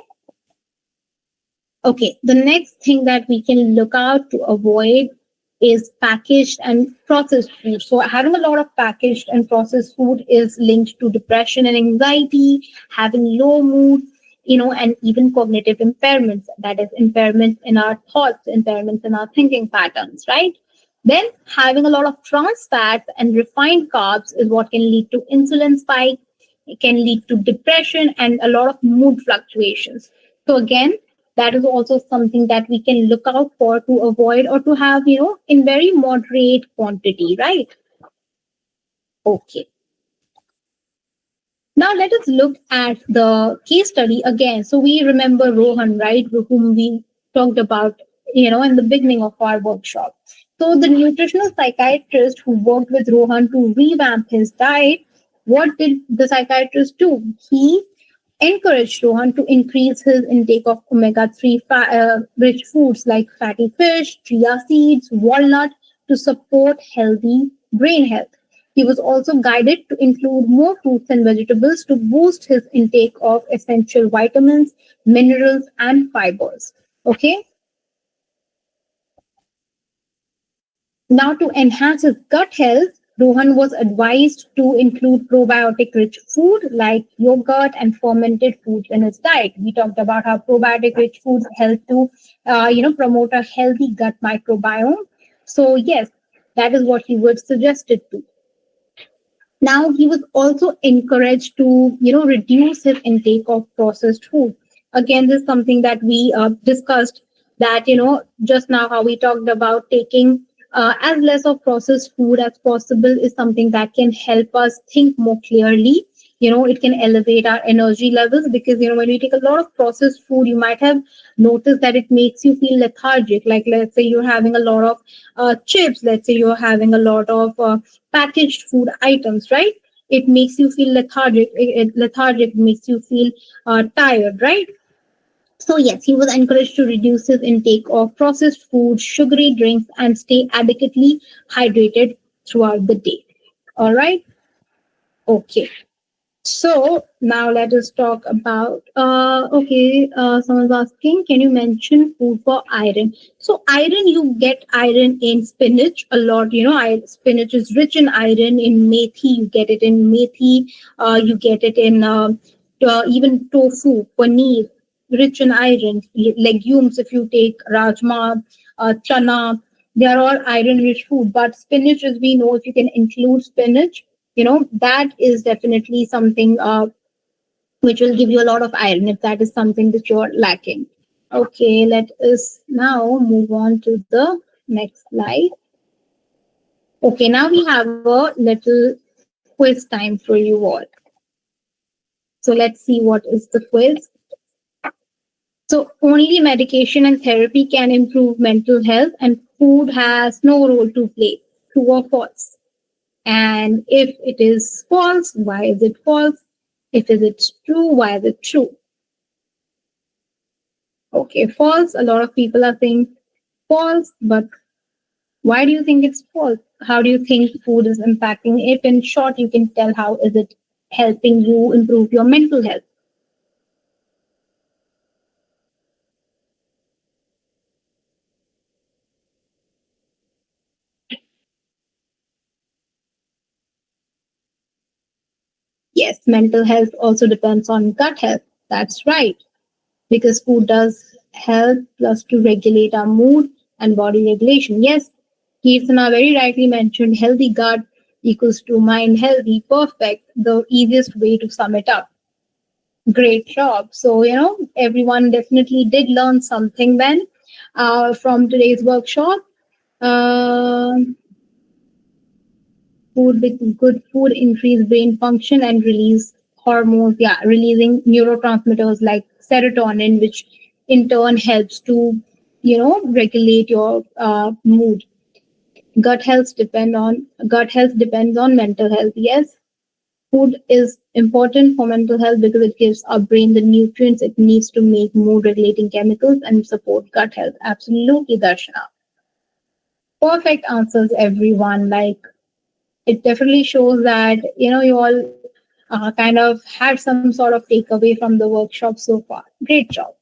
Okay, the next thing that we can look out to avoid is packaged and processed food. So, having a lot of packaged and processed food is linked to depression and anxiety, having low mood, and even cognitive impairments. That is, impairments in our thoughts, impairments in our thinking patterns, right? Then, having a lot of trans fats and refined carbs is what can lead to insulin spike. It can lead to depression and a lot of mood fluctuations. So, again, that is also something that we can look out for to avoid, or to have, in very moderate quantity, right? Okay. Now let us look at the case study again. So we remember Rohan, right, whom we talked about, in the beginning of our workshop. So the nutritional psychiatrist who worked with Rohan to revamp his diet, what did the psychiatrist do? He encouraged Rohan to increase his intake of omega-3 rich foods like fatty fish, chia seeds, walnut to support healthy brain health. He was also guided to include more fruits and vegetables to boost his intake of essential vitamins, minerals, and fibers. Okay. Now, to enhance his gut health, Rohan was advised to include probiotic rich food like yogurt and fermented foods in his diet. We talked about how probiotic rich foods help to, promote a healthy gut microbiome. So, yes, that is what he would suggest it to. Now, he was also encouraged to, reduce his intake of processed food. Again, this is something that we discussed, that, just now how we talked about taking as less of processed food as possible is something that can help us think more clearly. It can elevate our energy levels, because, when you take a lot of processed food, you might have noticed that it makes you feel lethargic. Like, let's say you're having a lot of chips, let's say you're having a lot of packaged food items, right? It makes you feel lethargic. Lethargic makes you feel tired, right? So, yes, he was encouraged to reduce his intake of processed food, sugary drinks, and stay adequately hydrated throughout the day. All right. Okay. So now let us talk about, someone's asking, can you mention food for iron? So iron, you get iron in spinach a lot. Spinach is rich in iron. In methi, you get it in methi. You get it in even tofu, paneer, rich in iron. Legumes, if you take rajma, chana, they are all iron-rich food. But spinach, as we know, if you can include spinach, that is definitely something which will give you a lot of iron if that is something that you're lacking. Okay, let us now move on to the next slide. Okay, now we have a little quiz time for you all. So let's see what is the quiz. So only medication and therapy can improve mental health, and food has no role to play. True or false? And if it is false, why is it false? If is it true, why is it true? Okay, false. A lot of people are saying false, but why do you think it's false? How do you think food is impacting? If in short, you can tell how is it helping you improve your mental health? yes, mental health also depends on gut health. That's right, because food does help us to regulate our mood and body regulation. Yes, Kirtana very rightly mentioned healthy gut equals to mind healthy, perfect, the easiest way to sum it up. Great job. So, everyone definitely did learn something then from today's workshop. Uh, Food with good food increase brain function and release hormones. Yeah, releasing neurotransmitters like serotonin, which in turn helps to regulate your mood. Gut health depends on mental health. Yes, food is important for mental health because it gives our brain the nutrients it needs to make mood regulating chemicals and support gut health. Absolutely, Darshana. Perfect answers, everyone. Like, it definitely shows that you all kind of had some sort of takeaway from the workshop so far. Great job.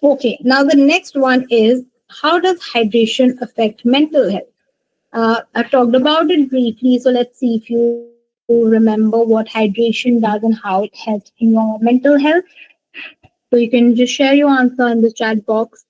Okay, now the next one is, how does hydration affect mental health? I've talked about it briefly, so let's see if you remember what hydration does and how it helps in your mental health. So you can just share your answer in the chat box.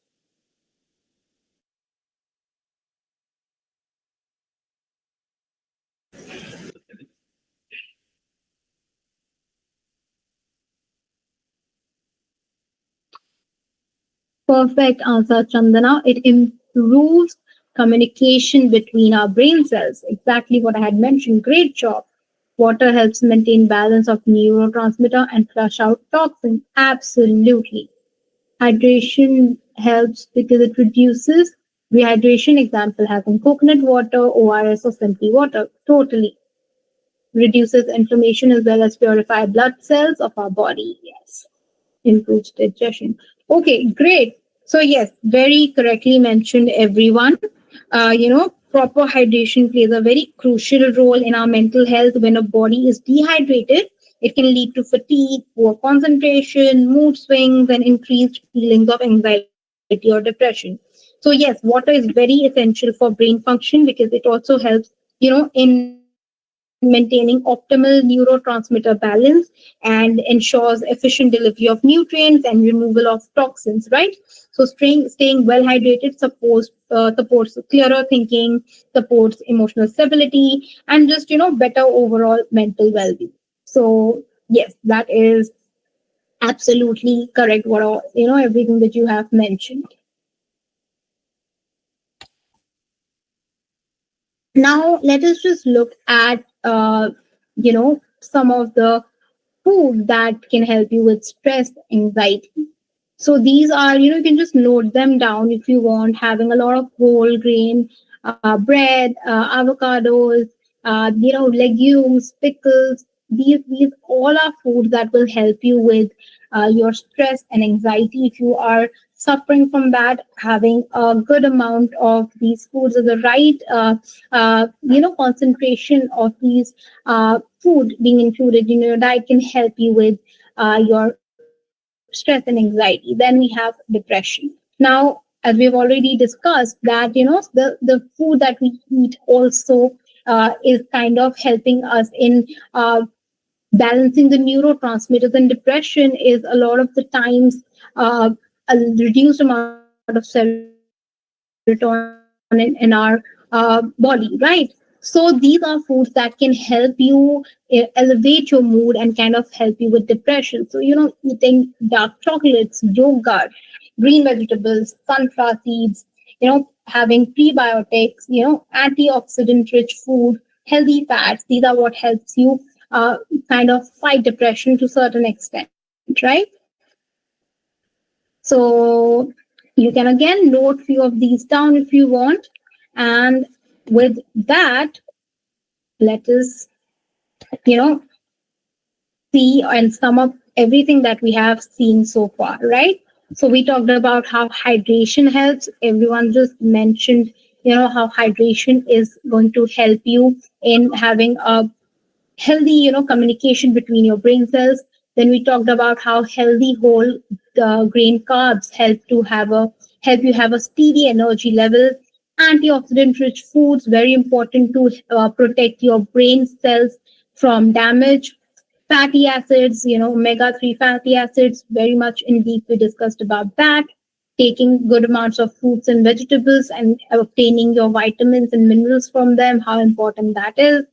Perfect answer, Chandana. It improves communication between our brain cells. Exactly what I had mentioned. Great job. Water helps maintain balance of neurotransmitter and flush out toxins. Absolutely. Hydration helps because it reduces rehydration. Example, having coconut water, ORS, or simply water. Totally reduces inflammation as well as purify blood cells of our body. Yes, improves digestion. Okay, great. So yes, very correctly mentioned, everyone. Proper hydration plays a very crucial role in our mental health. When a body is dehydrated, it can lead to fatigue, poor concentration, mood swings, and increased feelings of anxiety or depression. So yes, water is very essential for brain function because it also helps, in maintaining optimal neurotransmitter balance and ensures efficient delivery of nutrients and removal of toxins, right? So staying well hydrated supports clearer thinking, supports emotional stability, and just better overall mental well-being. So yes, that is absolutely correct. What all everything that you have mentioned. Now let us just look at some of the food that can help you with stress, anxiety. So these are, you can just note them down if you want. Having a lot of whole grain, bread, avocados, legumes, pickles. These all are foods that will help you with your stress and anxiety. If you are suffering from that, having a good amount of these foods or the right, concentration of these food being included in your diet can help you with your stress and anxiety. Then we have depression. Now, as we've already discussed, that the food that we eat also is kind of helping us in balancing the neurotransmitters. And depression is a lot of the times a reduced amount of serotonin in our body, right? So these are foods that can help you elevate your mood and kind of help you with depression. So, eating dark chocolates, yogurt, green vegetables, sunflower seeds, having prebiotics, antioxidant rich food, healthy fats. These are what helps you kind of fight depression to certain extent, right? So you can again note few of these down if you want. And with that, let us, you know, see and sum up everything that we have seen so far, right? So we talked about how hydration helps. Everyone just mentioned, how hydration is going to help you in having a healthy communication between your brain cells. Then we talked about how healthy whole grain carbs help you have a steady energy level. Antioxidant rich foods very important to protect your brain cells from damage. Fatty acids, omega 3 fatty acids, very much in deep we discussed about that. Taking good amounts of fruits and vegetables and obtaining your vitamins and minerals from them, how important that is.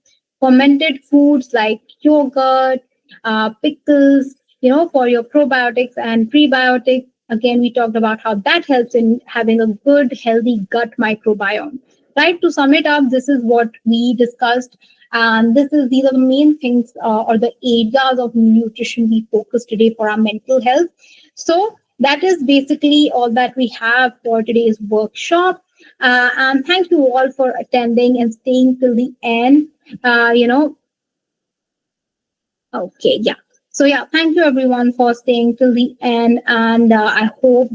Fermented foods like yogurt, pickles, for your probiotics and prebiotics. Again, we talked about how that helps in having a good, healthy gut microbiome. Right? To sum it up, this is what we discussed, and these are the main things or the areas of nutrition we focus today for our mental health. So that is basically all that we have for today's workshop. And thank you all for attending and staying till the end. Uh, you know, Okay, yeah. So yeah, thank you everyone for staying till the end, and I hope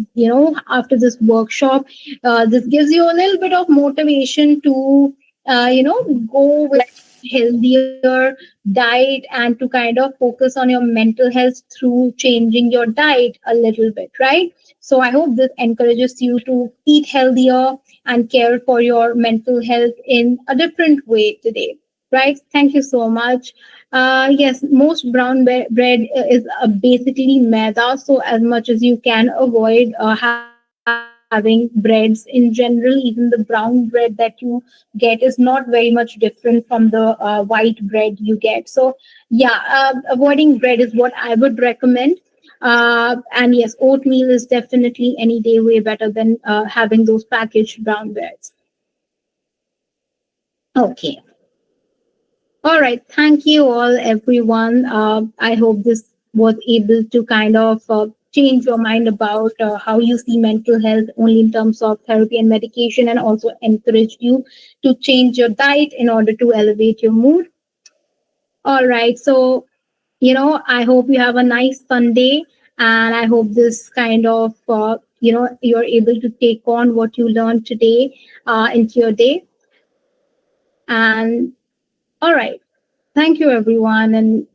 after this workshop, this gives you a little bit of motivation to go with healthier diet and to kind of focus on your mental health through changing your diet a little bit, right? So I hope this encourages you to eat healthier and care for your mental health in a different way today, right? Thank you so much. Yes, most brown bread is basically maida. So as much as you can avoid having breads in general, even the brown bread that you get is not very much different from the white bread you get. So yeah, avoiding bread is what I would recommend. And yes, oatmeal is definitely any day way better than having those packaged brown breads. Okay. All right. Thank you all, everyone. I hope this was able to kind of change your mind about how you see mental health only in terms of therapy and medication, and also encouraged you to change your diet in order to elevate your mood. All right. So, I hope you have a nice Sunday, and I hope this kind of, you're able to take on what you learned today into your day. And all right. Thank you, everyone. And